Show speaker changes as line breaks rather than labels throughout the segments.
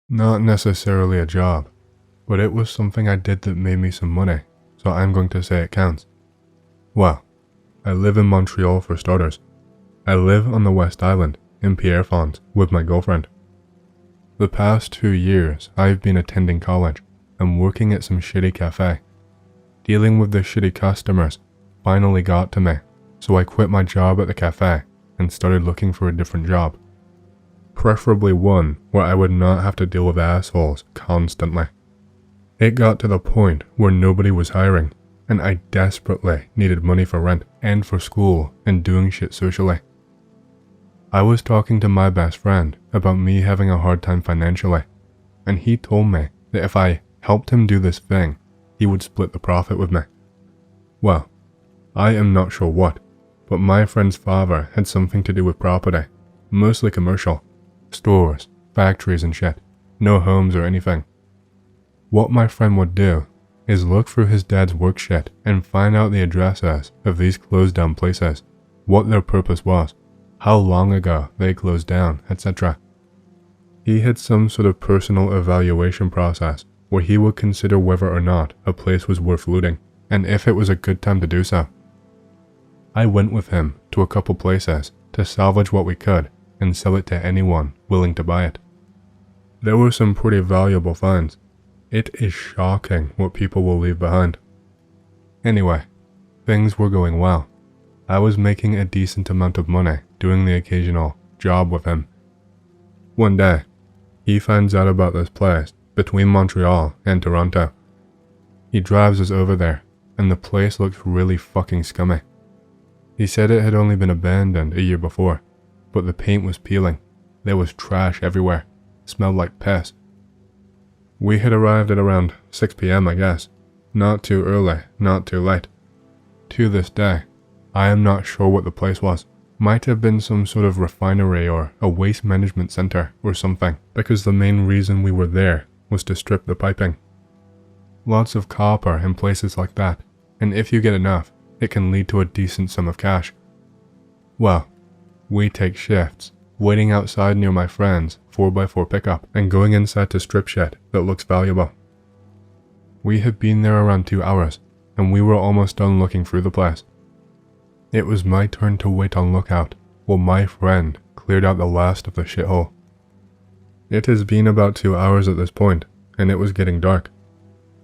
Not necessarily a job, but it was something I did that made me some money, so I'm going to say it counts. Well, I live in Montreal for starters. I live on the West Island, in Pierrefonds, with my girlfriend. The past 2 years, I've been attending college and working at some shitty cafe. Dealing with the shitty customers finally got to me, so I quit my job at the cafe and started looking for a different job. Preferably one where I would not have to deal with assholes constantly. It got to the point where nobody was hiring, and I desperately needed money for rent and for school and doing shit socially. I was talking to my best friend about me having a hard time financially, and he told me that if I helped him do this thing, he would split the profit with me. Well, I am not sure what, but my friend's father had something to do with property, mostly commercial, stores, factories and shit, no homes or anything. What my friend would do is look through his dad's work shit and find out the addresses of these closed down places, what their purpose was, how long ago they closed down, etc. He had some sort of personal evaluation process where he would consider whether or not a place was worth looting and if it was a good time to do so. I went with him to a couple places to salvage what we could and sell it to anyone willing to buy it. There were some pretty valuable finds. It is shocking what people will leave behind. Anyway, things were going well. I was making a decent amount of money doing the occasional job with him. One day, he finds out about this place between Montreal and Toronto. He drives us over there, and the place looks really fucking scummy. He said it had only been abandoned a year before, but the paint was peeling, there was trash everywhere, smelled like piss. We had arrived at around 6 p.m. I guess, not too early, not too late. To this day, I am not sure what the place was. Might have been some sort of refinery or a waste management center or something, because the main reason we were there was to strip the piping. Lots of copper in places like that, and if you get enough, it can lead to a decent sum of cash. Well, we take shifts, waiting outside near my friend's 4x4 pickup and going inside to strip shit that looks valuable. We had been there around 2 hours, and we were almost done looking through the place. It was my turn to wait on lookout while my friend cleared out the last of the shithole. It has been about 2 hours at this point, and it was getting dark.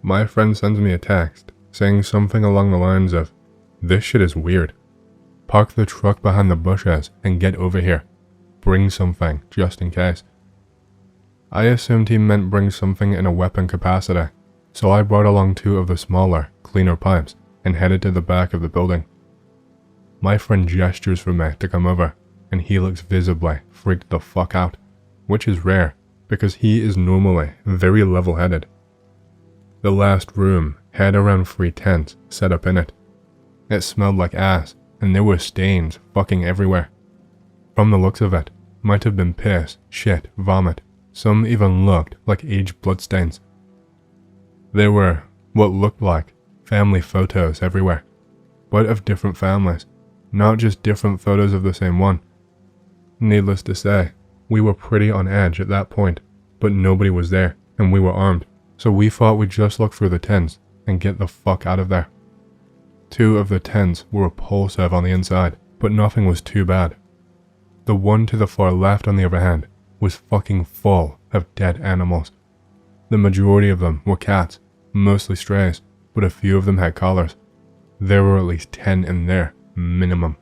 My friend sends me a text saying something along the lines of, "This shit is weird. Park the truck behind the bushes and get over here. Bring something, just in case." I assumed he meant bring something in a weapon capacity, so I brought along 2 of the smaller, cleaner pipes and headed to the back of the building. My friend gestures for me to come over, and he looks visibly freaked the fuck out, which is rare because he is normally very level-headed. The last room had around 3 tents set up in it. It smelled like ass, and there were stains fucking everywhere. From the looks of it, might have been piss, shit, vomit. Some even looked like aged bloodstains. There were what looked like family photos everywhere, but of different families, not just different photos of the same one. Needless to say, we were pretty on edge at that point, but nobody was there, and we were armed, so we thought we'd just look through the tents and get the fuck out of there. 2 of the tents were repulsive on the inside, but nothing was too bad. The one to the far left, on the other hand, was fucking full of dead animals. The majority of them were cats, mostly strays, but a few of them had collars. There were at least 10 in there, minimum.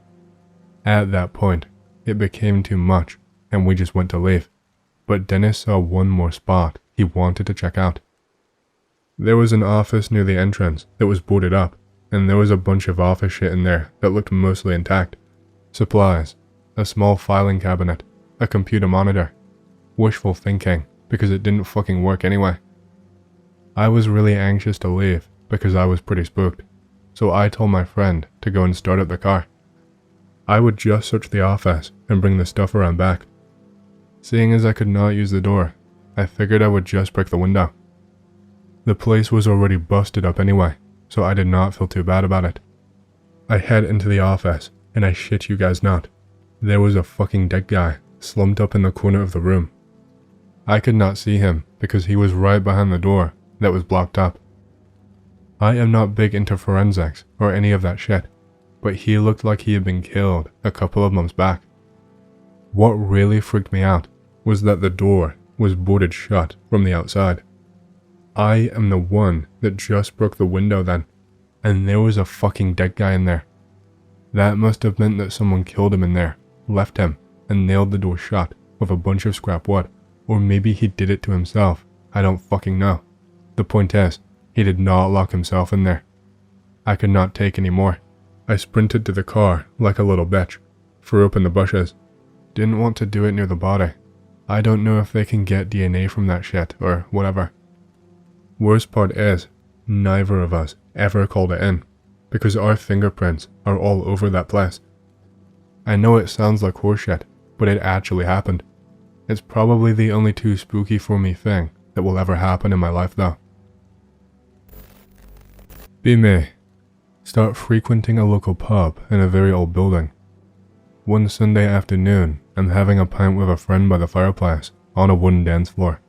At that point, it became too much, and we just went to leave. But Dennis saw one more spot he wanted to check out. There was an office near the entrance that was boarded up, and there was a bunch of office shit in there that looked mostly intact. Supplies, a small filing cabinet, a computer monitor. Wishful thinking, because it didn't fucking work anyway. I was really anxious to leave because I was pretty spooked, so I told my friend to go and start up the car. I would just search the office and bring the stuff around back. Seeing as I could not use the door, I figured I would just break the window. The place was already busted up anyway, so I did not feel too bad about it. I head into the office, and I shit you guys not, there was a fucking dead guy slumped up in the corner of the room. I could not see him because he was right behind the door that was blocked up. I am not big into forensics or any of that shit, but he looked like he had been killed a couple of months back. What really freaked me out was that the door was boarded shut from the outside. I am the one that just broke the window then, and there was a fucking dead guy in there. That must have meant that someone killed him in there, left him, and nailed the door shut with a bunch of scrap wood, or maybe he did it to himself. I don't fucking know. The point is, he did not lock himself in there. I could not take any more. I sprinted to the car like a little bitch, threw open the bushes. Didn't want to do it near the body. I don't know if they can get DNA from that shit or whatever. Worst part is, neither of us ever called it in, because our fingerprints are all over that place. I know it sounds like horseshit, but it actually happened. It's probably the only too spooky for me thing that will ever happen in my life though. Be me. Start frequenting a local pub in a very old building. One Sunday afternoon, I'm having a pint with a friend by the fireplace on a wooden dance floor.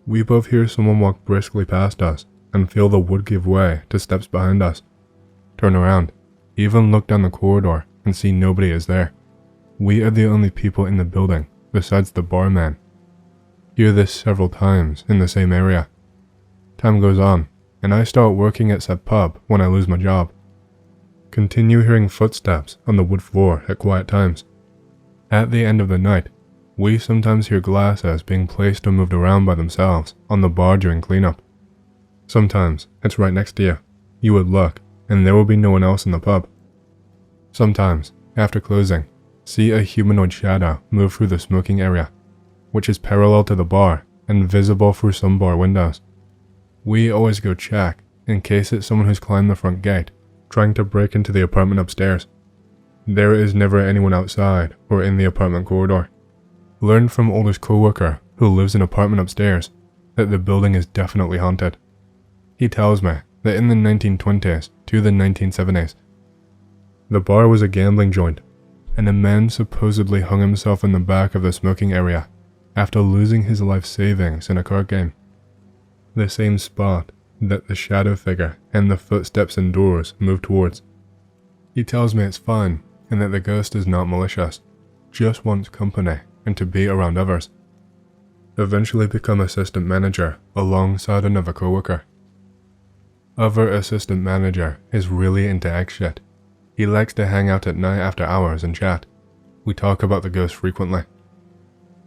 We both hear someone walk briskly past us and feel the wood give way to steps behind us. Turn around, even look down the corridor and see nobody is there. We are the only people in the building besides the barman. Hear this several times in the same area. Time goes on, and I start working at said pub when I lose my job. Continue hearing footsteps on the wood floor at quiet times. At the end of the night, we sometimes hear glasses being placed or moved around by themselves on the bar during cleanup. Sometimes it's right next to you. You would look, and there will be no one else in the pub. Sometimes, after closing, see a humanoid shadow move through the smoking area, which is parallel to the bar and visible through some bar windows. We always go check in case it's someone who's climbed the front gate, trying to break into the apartment upstairs. There is never anyone outside or in the apartment corridor. Learned from oldest co-worker who lives in apartment upstairs that the building is definitely haunted. He tells me that in the 1920s to the 1970s, the bar was a gambling joint, and a man supposedly hung himself in the back of the smoking area after losing his life savings in a card game. The same spot that the shadow figure and the footsteps and doors move towards. He tells me it's fine and that the ghost is not malicious, just wants company and to be around others. Eventually become assistant manager alongside another co-worker. Other assistant manager is really into egg shit. He likes to hang out at night after hours and chat. We talk about the ghost frequently.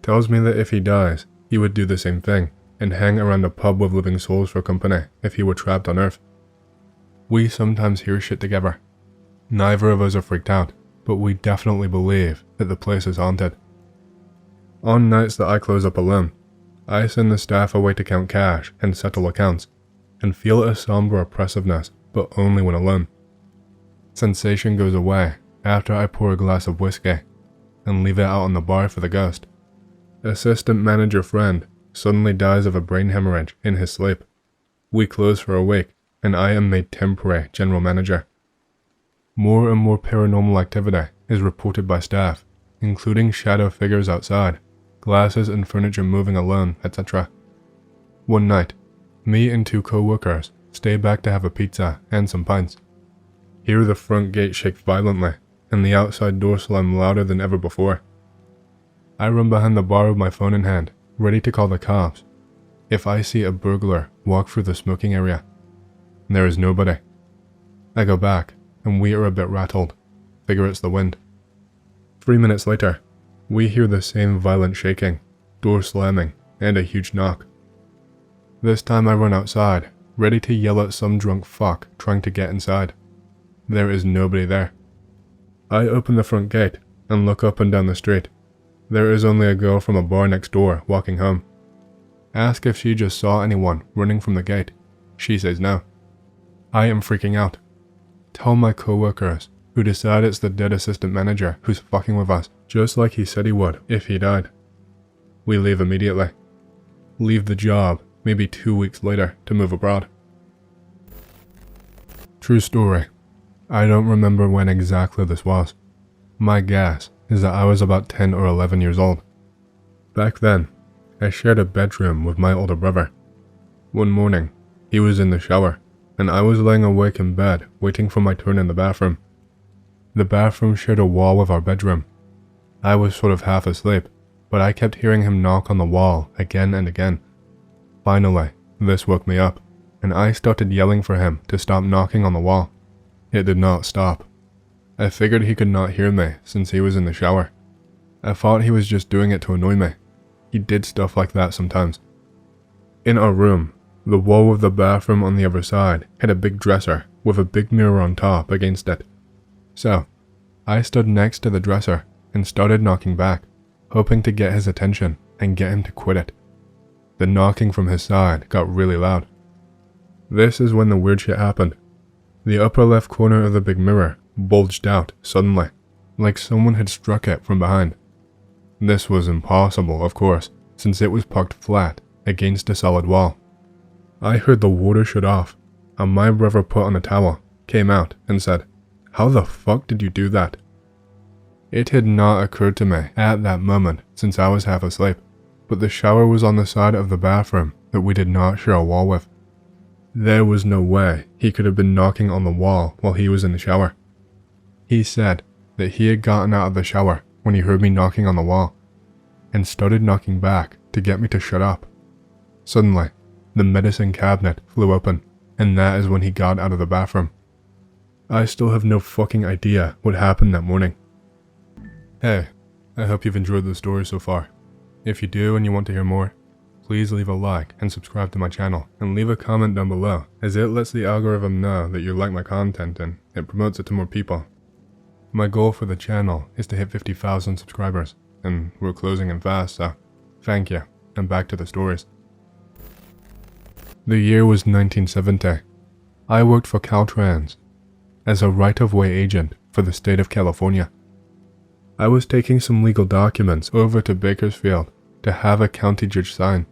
Tells me that if he dies, he would do the same thing and hang around a pub with living souls for company if he were trapped on Earth. We sometimes hear shit together. Neither of us are freaked out, but we definitely believe that the place is haunted. On nights that I close up alone, I send the staff away to count cash and settle accounts, and feel a somber oppressiveness, but only when alone. Sensation goes away after I pour a glass of whiskey and leave it out on the bar for the ghost. Assistant manager friend suddenly dies of a brain hemorrhage in his sleep. We close for a week, and I am made temporary general manager. More and more paranormal activity is reported by staff, including shadow figures outside, glasses and furniture moving alone, etc. One night, me and two co-workers stay back to have a pizza and some pints. Hear the front gate shake violently, and the outside door slam louder than ever before. I run behind the bar with my phone in hand, ready to call the cops if I see a burglar walk through the smoking area. There is nobody. I go back, and we are a bit rattled. Figure it's the wind. 3 minutes later, we hear the same violent shaking, door slamming, and a huge knock. This time I run outside, ready to yell at some drunk fuck trying to get inside. There is nobody there. I open the front gate and look up and down the street. There is only a girl from a bar next door walking home. Ask if she just saw anyone running from the gate. She says no. I am freaking out. Tell my co-workers, who decide it's the dead assistant manager who's fucking with us, just like he said he would if he died. We leave immediately. Leave the job maybe 2 weeks later to move abroad. True story. I don't remember when exactly this was. My guess is that I was about 10 or 11 years old. Back then, I shared a bedroom with my older brother. One morning, he was in the shower, and I was laying awake in bed waiting for my turn in the bathroom. The bathroom shared a wall with our bedroom. I was sort of half asleep, but I kept hearing him knock on the wall again and again. Finally, this woke me up, and I started yelling for him to stop knocking on the wall. It did not stop. I figured he could not hear me since he was in the shower. I thought he was just doing it to annoy me. He did stuff like that sometimes. In our room, the wall of the bathroom on the other side had a big dresser with a big mirror on top against it. So, I stood next to the dresser and started knocking back, hoping to get his attention and get him to quit it. The knocking from his side got really loud. This is when the weird shit happened. The upper left corner of the big mirror bulged out suddenly, like someone had struck it from behind. This was impossible, of course, since it was parked flat against a solid wall. I heard the water shut off, and my brother put on a towel, came out, and said, "How the fuck did you do that?" It had not occurred to me at that moment since I was half asleep, but the shower was on the side of the bathroom that we did not share a wall with. There was no way he could have been knocking on the wall while he was in the shower. He said that he had gotten out of the shower when he heard me knocking on the wall, and started knocking back to get me to shut up. Suddenly, the medicine cabinet flew open, and that is when he got out of the bathroom. I still have no fucking idea what happened that morning. Hey, I hope you've enjoyed the story so far. If you do and you want to hear more, please leave a like and subscribe to my channel, and leave a comment down below, as it lets the algorithm know that you like my content and it promotes it to more people. My goal for the channel is to hit 50,000 subscribers, and we're closing in fast, so thank you, and back to the stories. The year was 1970. I worked for Caltrans as a right-of-way agent for the state of California. I was taking some legal documents over to Bakersfield to have a county judge sign.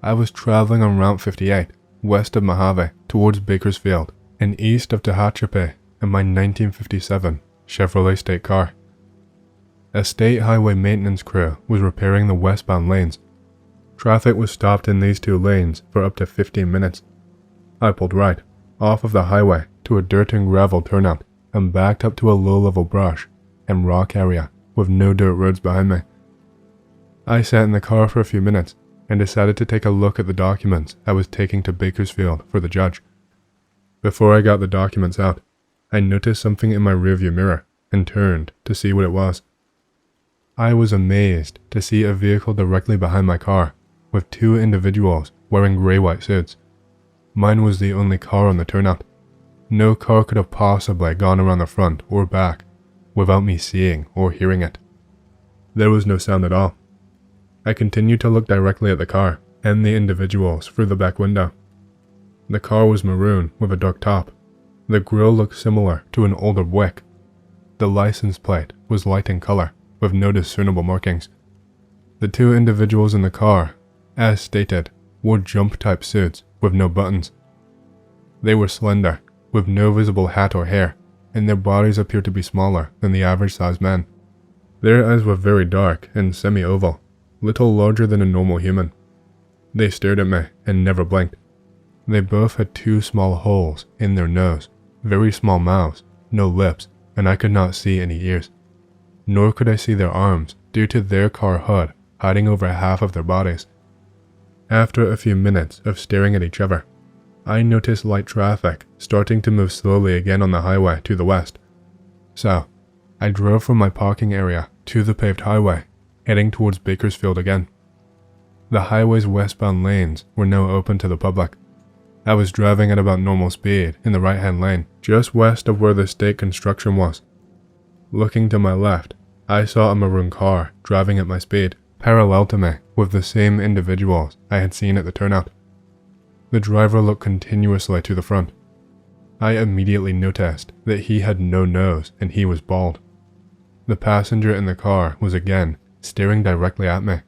I was traveling on Route 58, west of Mojave, towards Bakersfield, and east of Tehachapi in my 1957 Chevrolet State car. A state highway maintenance crew was repairing the westbound lanes. Traffic was stopped in these two lanes for up to 15 minutes. I pulled right, off of the highway to a dirt and gravel turnout, and backed up to a low-level brush and rock area with no dirt roads behind me. I sat in the car for a few minutes and decided to take a look at the documents I was taking to Bakersfield for the judge. Before I got the documents out, I noticed something in my rearview mirror and turned to see what it was. I was amazed to see a vehicle directly behind my car with two individuals wearing gray-white suits. Mine was the only car on the turnout. No car could have possibly gone around the front or back without me seeing or hearing it. There was no sound at all. I continued to look directly at the car and the individuals through the back window. The car was maroon with a dark top. The grille looked similar to an older Buick. The license plate was light in color with no discernible markings. The two individuals in the car, as stated, wore jump-type suits with no buttons. They were slender, with no visible hat or hair, and their bodies appeared to be smaller than the average-sized man. Their eyes were very dark and semi-oval, little larger than a normal human. They stared at me and never blinked. They both had two small holes in their nose, very small mouths, no lips, and I could not see any ears. Nor could I see their arms due to their car hood hiding over half of their bodies. After a few minutes of staring at each other, I noticed light traffic starting to move slowly again on the highway to the west. So, I drove from my parking area to the paved highway, heading towards Bakersfield again. The highway's westbound lanes were now open to the public. I was driving at about normal speed in the right-hand lane, just west of where the state construction was. Looking to my left, I saw a maroon car driving at my speed, parallel to me with the same individuals I had seen at the turnout. The driver looked continuously to the front. I immediately noticed that he had no nose and he was bald. The passenger in the car was again staring directly at me.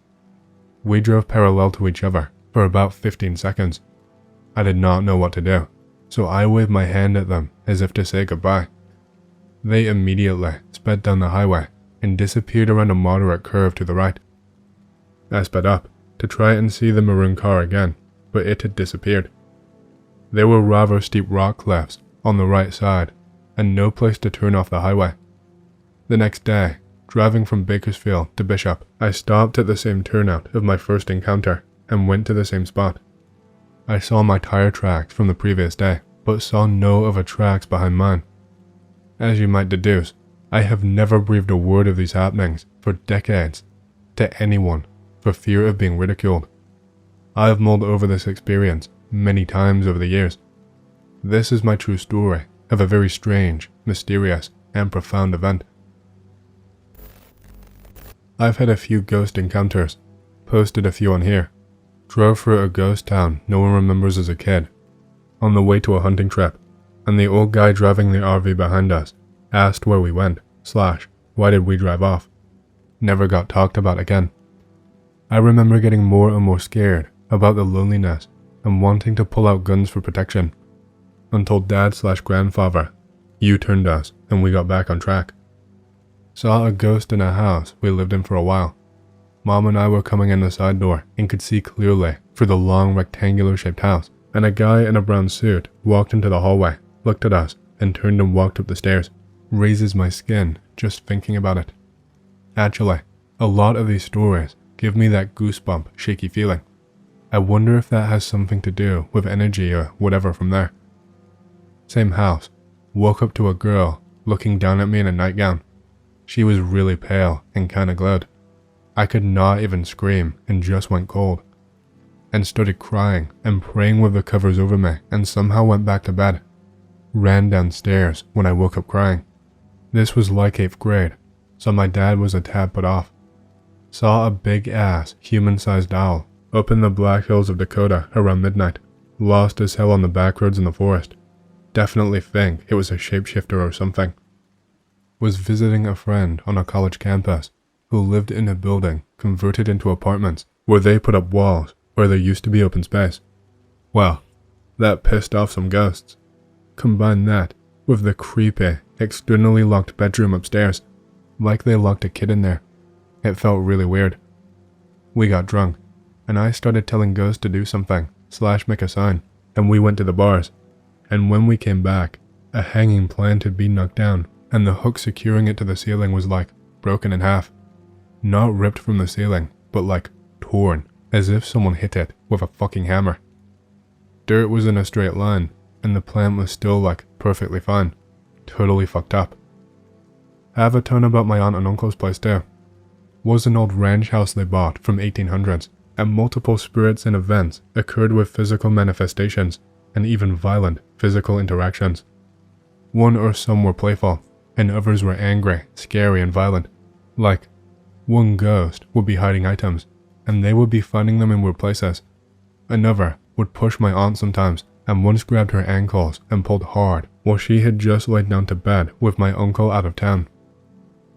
We drove parallel to each other for about 15 seconds. I did not know what to do, so I waved my hand at them as if to say goodbye. They immediately sped down the highway and disappeared around a moderate curve to the right. I sped up to try and see the maroon car again, but it had disappeared. There were rather steep rock cliffs on the right side, and no place to turn off the highway. The next day, driving from Bakersfield to Bishop, I stopped at the same turnout of my first encounter and went to the same spot. I saw my tire tracks from the previous day, but saw no other tracks behind mine. As you might deduce, I have never breathed a word of these happenings for decades to anyone for fear of being ridiculed. I have mulled over this experience many times over the years. This is my true story of a very strange, mysterious, and profound event. I've had a few ghost encounters, posted a few on here, drove through a ghost town no one remembers as a kid, on the way to a hunting trip, and the old guy driving the RV behind us asked where we went, / why did we drive off. Never got talked about again. I remember getting more and more scared about the loneliness and wanting to pull out guns for protection, until Dad/grandfather U-turned us and we got back on track. Saw a ghost in a house we lived in for a while. Mom and I were coming in the side door and could see clearly through the long rectangular shaped house, and a guy in a brown suit walked into the hallway, looked at us, and turned and walked up the stairs. Raises my skin just thinking about it. Actually, a lot of these stories give me that goosebump, shaky feeling. I wonder if that has something to do with energy or whatever from there. Same house, woke up to a girl looking down at me in a nightgown. She was really pale and kinda glowed. I could not even scream and just went cold. And started crying and praying with the covers over me, and somehow went back to bed. Ran downstairs when I woke up crying. This was like 8th grade, so my dad was a tad put off. Saw a big ass human-sized owl up in the Black Hills of Dakota around midnight. Lost as hell on the back roads in the forest. Definitely think it was a shapeshifter or something. Was visiting a friend on a college campus who lived in a building converted into apartments where they put up walls where there used to be open space. Well, that pissed off some ghosts. Combine that with the creepy, externally locked bedroom upstairs, like they locked a kid in there. It felt really weird. We got drunk, and I started telling ghosts to do something, / make a sign, and we went to the bars. And when we came back, a hanging plant had been knocked down, and the hook securing it to the ceiling was like broken in half. Not ripped from the ceiling, but like torn, as if someone hit it with a fucking hammer. Dirt was in a straight line, and the plant was still like perfectly fine. Totally fucked up. Have a ton about my aunt and uncle's place too. Was an old ranch house they bought from 1800s, and multiple spirits and events occurred with physical manifestations and even violent physical interactions. One or some were playful, and others were angry, scary, and violent. Like, one ghost would be hiding items, and they would be finding them in weird places. Another would push my aunt sometimes, and once grabbed her ankles and pulled hard while she had just laid down to bed with my uncle out of town.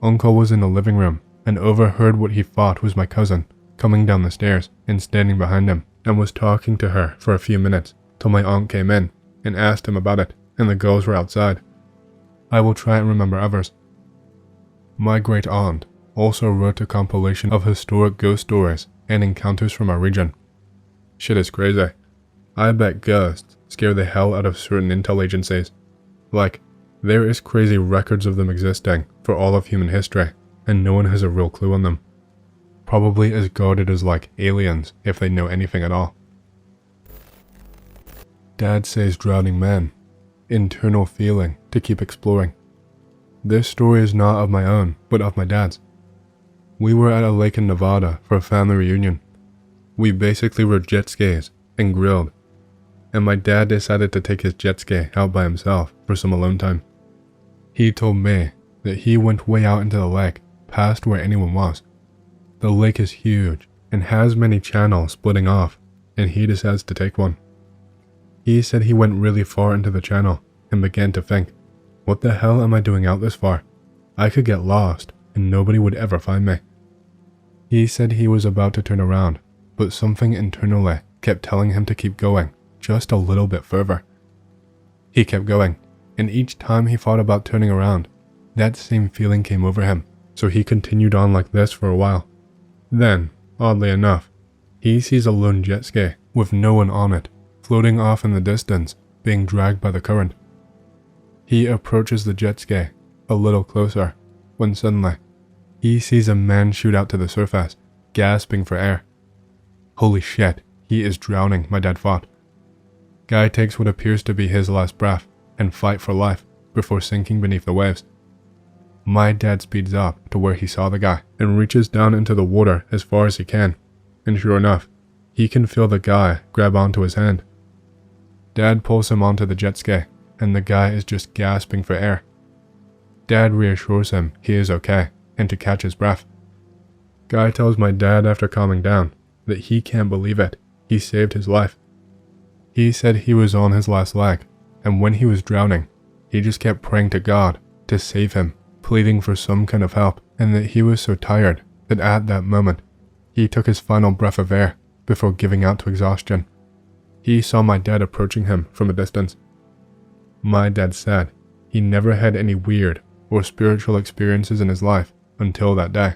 Uncle was in the living room and overheard what he thought was my cousin coming down the stairs and standing behind him, and was talking to her for a few minutes till my aunt came in and asked him about it, and the girls were outside. I will try and remember others. My great aunt also wrote a compilation of historic ghost stories and encounters from our region. Shit is crazy. I bet ghosts scare the hell out of certain intel agencies. Like, there is crazy records of them existing for all of human history, and no one has a real clue on them. Probably as guarded as like aliens if they know anything at all. Dad says drowning men. Internal feeling to keep exploring. This story is not of my own, but of my dad's. We were at a lake in Nevada for a family reunion. We basically rode jet skis and grilled, and my dad decided to take his jet ski out by himself for some alone time. He told me that he went way out into the lake, past where anyone was. The lake is huge and has many channels splitting off, and he decides to take one. He said he went really far into the channel and began to think, what the hell am I doing out this far? I could get lost and nobody would ever find me. He said he was about to turn around, but something internally kept telling him to keep going just a little bit further. He kept going, and each time he thought about turning around, that same feeling came over him, so he continued on like this for a while. Then, oddly enough, He sees a lone jet ski with no one on it, floating off in the distance, being dragged by the current. He approaches the jet ski a little closer, when suddenly, he sees a man shoot out to the surface, gasping for air. Holy shit, he is drowning, my dad thought. Guy takes what appears to be his last breath and fight for life before sinking beneath the waves. My dad speeds up to where he saw the guy and reaches down into the water as far as he can, and sure enough, he can feel the guy grab onto his hand. Dad pulls him onto the jet ski, and the guy is just gasping for air. Dad reassures him he is okay and to catch his breath. Guy tells my dad after calming down that he can't believe it, he saved his life. He said he was on his last leg, and when he was drowning, he just kept praying to God to save him, pleading for some kind of help, and that he was so tired that at that moment, he took his final breath of air before giving out to exhaustion. He saw my dad approaching him from a distance. My dad said he never had any weird or spiritual experiences in his life until that day.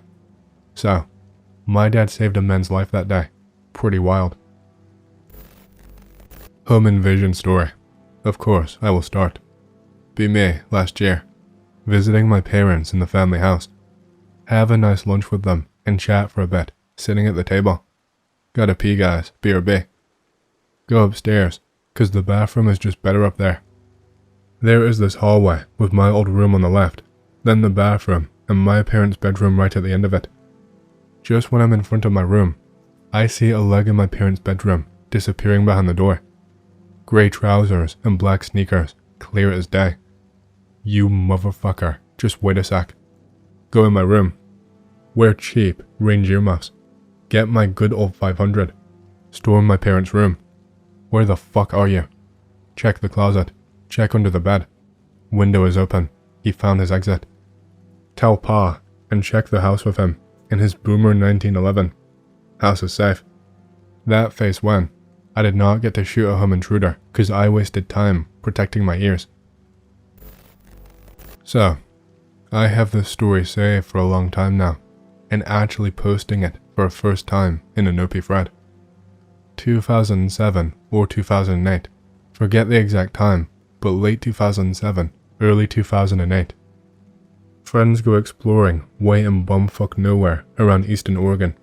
So, my dad saved a man's life that day. Pretty wild. Home invasion story. Of course, I will start. Be me last year, visiting my parents in the family house. Have a nice lunch with them and chat for a bit, sitting at the table. Gotta pee, guys, BRB. Go upstairs, cause the bathroom is just better up there. There is this hallway with my old room on the left, then the bathroom and my parents' bedroom right at the end of it. Just when I'm in front of my room, I see a leg in my parents' bedroom disappearing behind the door. Grey trousers and black sneakers, clear as day. You motherfucker, just wait a sec. Go in my room. Wear cheap, range earmuffs. Get my good old 500. Storm my parents' room. Where the fuck are you? Check the closet. Check under the bed. Window is open. He found his exit. Tell Pa and check the house with him in his boomer 1911. House is safe. That face when I did not get to shoot a home intruder cause I wasted time protecting my ears. So, I have this story saved for a long time now and actually posting it for a first time in an OP thread. 2007 or 2008, forget the exact time, but late 2007, early 2008. Friends go exploring way in bumfuck nowhere around eastern Oregon.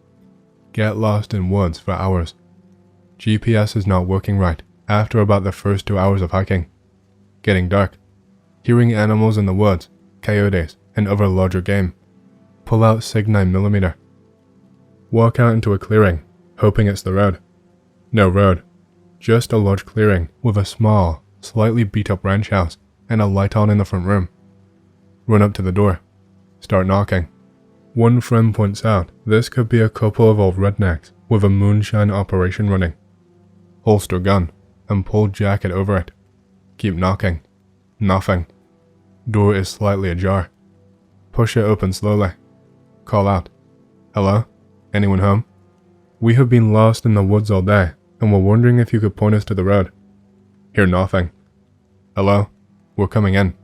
Get lost in woods for hours. GPS is not working right after about the first 2 hours of hiking. Getting dark. Hearing animals in the woods, coyotes, and other larger game. Pull out Sig 9mm. Walk out into a clearing, hoping it's the road. No road. Just a large clearing with a small, slightly beat up ranch house and a light on in the front room. Run up to the door. Start knocking. One friend points out this could be a couple of old rednecks with a moonshine operation running. Holster gun and pull jacket over it. Keep knocking. Nothing. Door is slightly ajar. Push it open slowly. Call out. Hello? Anyone home? We have been lost in the woods all day and were wondering if you could point us to the road. Hear nothing. Hello? We're coming in.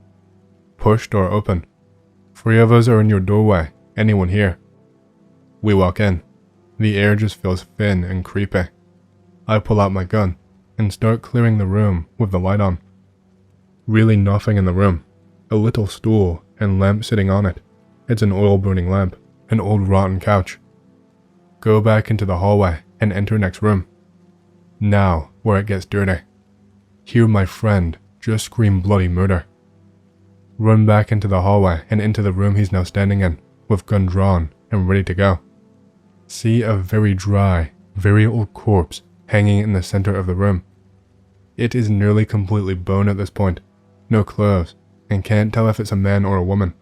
Push door open. 3 of us are in your doorway. Anyone here? We walk in. The air just feels thin and creepy. I pull out my gun and start clearing the room with the light on. Really nothing in the room. A little stool and lamp sitting on it. It's an oil burning lamp. An old rotten couch. Go back into the hallway and enter next room. Now, where it gets dirty. Hear my friend just scream bloody murder. Run back into the hallway and into the room he's now standing in, with gun drawn and ready to go. See a very dry, very old corpse hanging in the center of the room. It is nearly completely bone at this point, no clothes, and can't tell if it's a man or a woman.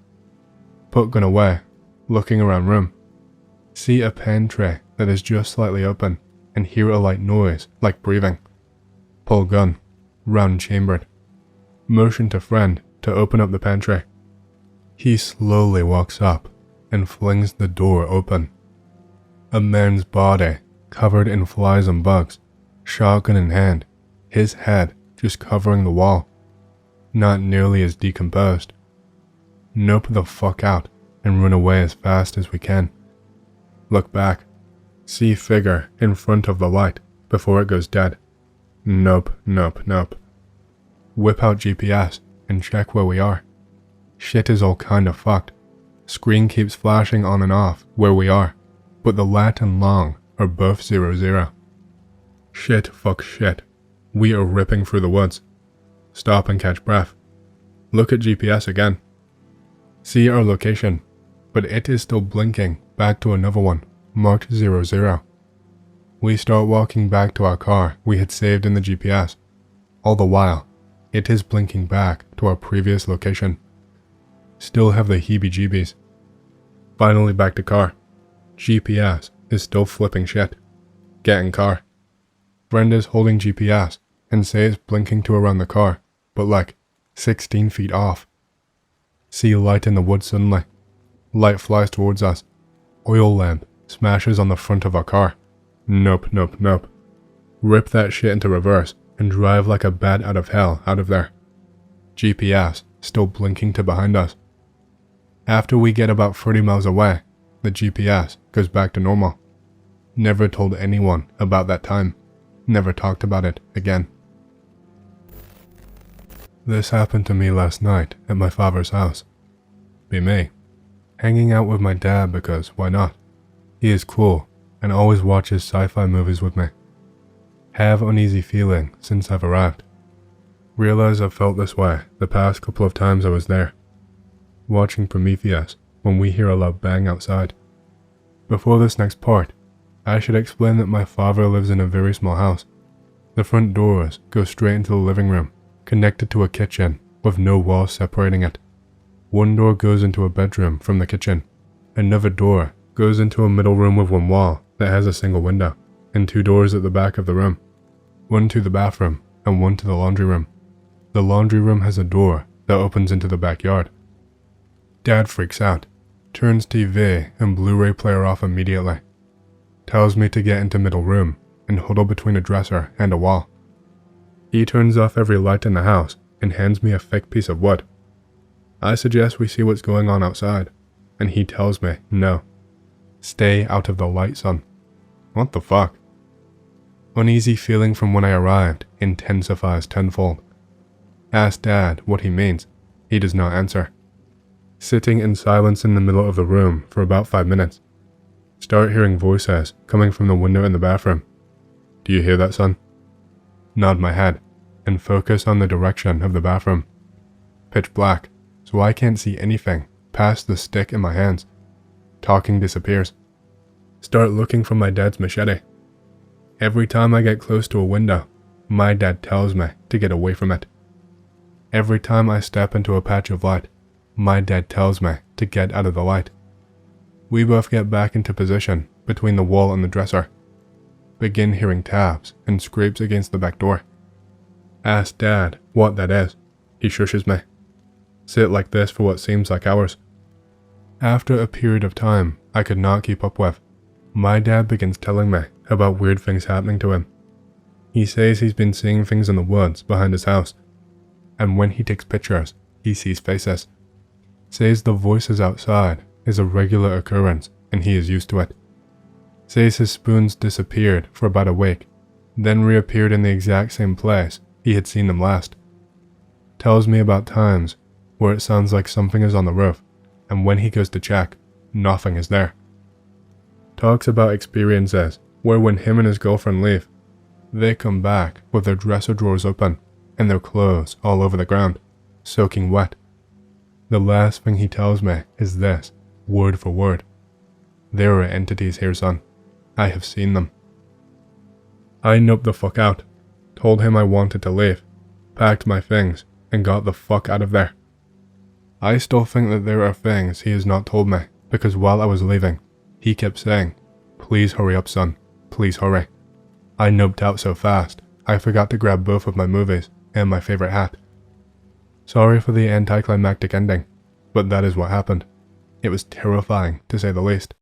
Put gun away, looking around room. See a pantry that is just slightly open, and hear a light noise like breathing. Pull gun, round chambered. Motion to friend to open up the pantry. He slowly walks up and flings the door open. A man's body covered in flies and bugs, shotgun in hand, his head just covering the wall. Not nearly as decomposed. Nope the fuck out and run away as fast as we can. Look back. See figure in front of the light before it goes dead. Nope, nope, nope. Whip out GPS and check where we are. Shit is all kind of fucked. Screen keeps flashing on and off where we are, but the lat and long are both 00. Shit, fuck shit. We are ripping through the woods. Stop and catch breath. Look at GPS again. See our location, but it is still blinking back to another one, marked 00. We start walking back to our car we had saved in the GPS. All the while, it is blinking back to our previous location. Still have the heebie-jeebies. Finally back to car. GPS is still flipping shit. Get in car. Friend is holding GPS and say it's blinking to around the car, but like 16 feet off. See light in the woods suddenly. Light flies towards us. Oil lamp smashes on the front of our car. Nope, nope, nope. Rip that shit into reverse and drive like a bat out of hell out of there. GPS still blinking to behind us. After we get about 30 miles away, the GPS goes back to normal. Never told anyone about that time. Never talked about it again. This happened to me last night at my father's house. Be me. Hanging out with my dad because why not? He is cool and always watches sci-fi movies with me. Have uneasy feeling since I've arrived. Realize I've felt this way the past couple of times I was there. Watching Prometheus when we hear a loud bang outside. Before this next part, I should explain that my father lives in a very small house. The front doors go straight into the living room, connected to a kitchen with no walls separating it. One door goes into a bedroom from the kitchen. Another door goes into a middle room with one wall that has a single window, and 2 doors at the back of the room. One to the bathroom and one to the laundry room. The laundry room has a door that opens into the backyard. Dad freaks out, turns TV and Blu-ray player off immediately. Tells me to get into middle room and huddle between a dresser and a wall. He turns off every light in the house and hands me a thick piece of wood. I suggest we see what's going on outside, and he tells me no. Stay out of the light, son. What the fuck? Uneasy feeling from when I arrived intensifies tenfold. Ask Dad what he means. He does not answer. Sitting in silence in the middle of the room for about 5 minutes. Start hearing voices coming from the window in the bathroom. Do you hear that, son? Nod my head and focus on the direction of the bathroom. Pitch black, so I can't see anything past the stick in my hands. Talking disappears. Start looking for my dad's machete. Every time I get close to a window, my dad tells me to get away from it. Every time I step into a patch of light, my dad tells me to get out of the light. We both get back into position between the wall and the dresser. Begin hearing taps and scrapes against the back door. Ask Dad what that is. He shushes me. Sit like this for what seems like hours. After a period of time I could not keep up with, my dad begins telling me about weird things happening to him. He says he's been seeing things in the woods behind his house, and when he takes pictures, he sees faces. Says the voices outside is a regular occurrence and he is used to it. Says his spoons disappeared for about a week, then reappeared in the exact same place he had seen them last. Tells me about times where it sounds like something is on the roof, and when he goes to check, nothing is there. Talks about experiences where when him and his girlfriend leave, they come back with their dresser drawers open and their clothes all over the ground, soaking wet. The last thing he tells me is this, word for word. There are entities here, son. I have seen them. I noped the fuck out, told him I wanted to leave, packed my things, and got the fuck out of there. I still think that there are things he has not told me, because while I was leaving, he kept saying, "Please hurry up, son. Please hurry." I noped out so fast, I forgot to grab both of my movies and my favorite hat. Sorry for the anticlimactic ending, but that is what happened. It was terrifying, to say the least.